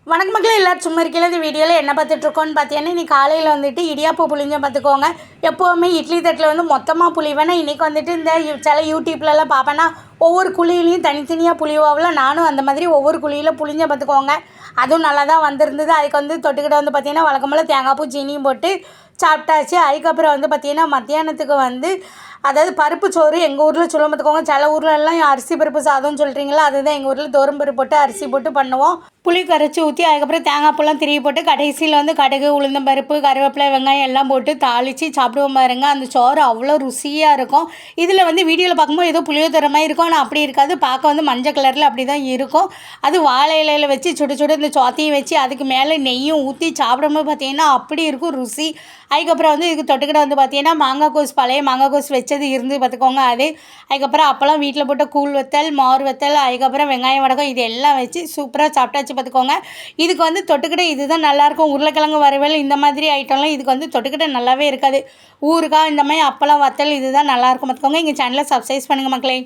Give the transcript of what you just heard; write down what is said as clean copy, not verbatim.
வணக்க மக்களே, எல்லாரும் சும்மா இருக்கையில் இந்த வீடியோவில் என்ன பார்த்துட்ருக்கோன்னு பார்த்தீங்கன்னா, இன்றைக்கி காலையில் வந்துட்டு இடியாப்பு புளிஞ்சம் பார்த்துக்கோங்க. எப்போவுமே இட்லி தட்டில் வந்து மொத்தமாக புளிவேன்னா, இன்றைக்கி வந்துட்டு இந்த சில யூடியூப்லலாம் பார்ப்பேன்னா ஒவ்வொரு குழியிலையும் தனித்தனியாக புளிவாவில் நானும் அந்த மாதிரி ஒவ்வொரு குழியில் புளிஞ்ச பார்த்துக்கோங்க. அதுவும் நல்லா தான் வந்திருந்தது. அதுக்கு வந்து தொட்டுக்கிட்ட வந்து பார்த்திங்கன்னா வழக்கம்போல் தேங்காய் பூ சீனியும் போட்டு சாப்பிட்டாச்சு. அதுக்கப்புறம் வந்து பார்த்திங்கன்னா மத்தியானத்துக்கு வந்து அதாவது பருப்பு சோறு எங்கள் ஊரில் சொல்ல பார்த்துக்கோங்க. சில ஊர்லெலாம் அரிசி பருப்பு சாதம்னு சொல்கிறீங்களா, அதுதான் எங்கள் ஊரில் பருப்பு போட்டு அரிசி போட்டு பண்ணுவோம். புளி கரைச்சி ஊற்றி அதுக்கப்புறம் தேங்காய் பூலாம் திருவி போட்டு கடைசியில் வந்து கடுகு உளுந்தம்பருப்பு கருவேப்பிலை வெங்காயம் எல்லாம் போட்டு தாளித்து சாப்பிடுவோம் பாருங்க. அந்த சோறு அவ்வளோ ருசியாக இருக்கும். இதில் வந்து வீடியோவில் பார்க்கும்போது ஏதோ புளியோதரை மாதிரி இருக்கும், ஆனால் அப்படி இருக்காது. பார்க்க வந்து மஞ்சள் கலரில் அப்படி தான் இருக்கும். அது வாழை இலையில் வச்சு சுடு சுடு இந்த சோத்தையும் வச்சு அதுக்கு மேலே நெய்யும் ஊற்றி சாப்பிடும்போது பார்த்திங்கன்னா அப்படி இருக்கும் ருசி. அதுக்கப்புறம் வந்து இதுக்கு தொட்டுக்கிட்ட வந்து பார்த்திங்கன்னா மாங்காய் கோஸ், பழைய மாங்காய் கோஸ் வச்சது இருந்து பார்த்துக்கோங்க. அது அதுக்கப்புறம் அப்போல்லாம் வீட்டில் போட்ட கூழ் வத்தல், மோர் வத்தல், அதுக்கப்புறம் வெங்காயம் வடகம் இது எல்லாம் வச்சு சூப்பராக சாப்பிட்டாச்சு பார்த்துக்கோங்க. இதுக்கு வந்து தொட்டுக்கிட்ட இதுதான் நல்லாயிருக்கும். உருளைக்கிழங்கு வறுவல் இந்த மாதிரி ஐட்டம்லாம் இதுக்கு வந்து தொட்டுக்கிட்ட நல்லாவே இருக்காது. ஊறுகாய் இந்த மாதிரி அப்பளம் வத்தல் இதுதான் நல்லாயிருக்கும் பார்த்துக்கோங்க. எங்கள் சேனலை சப்ஸ்கிரைப் பண்ணுங்கள் மக்களே.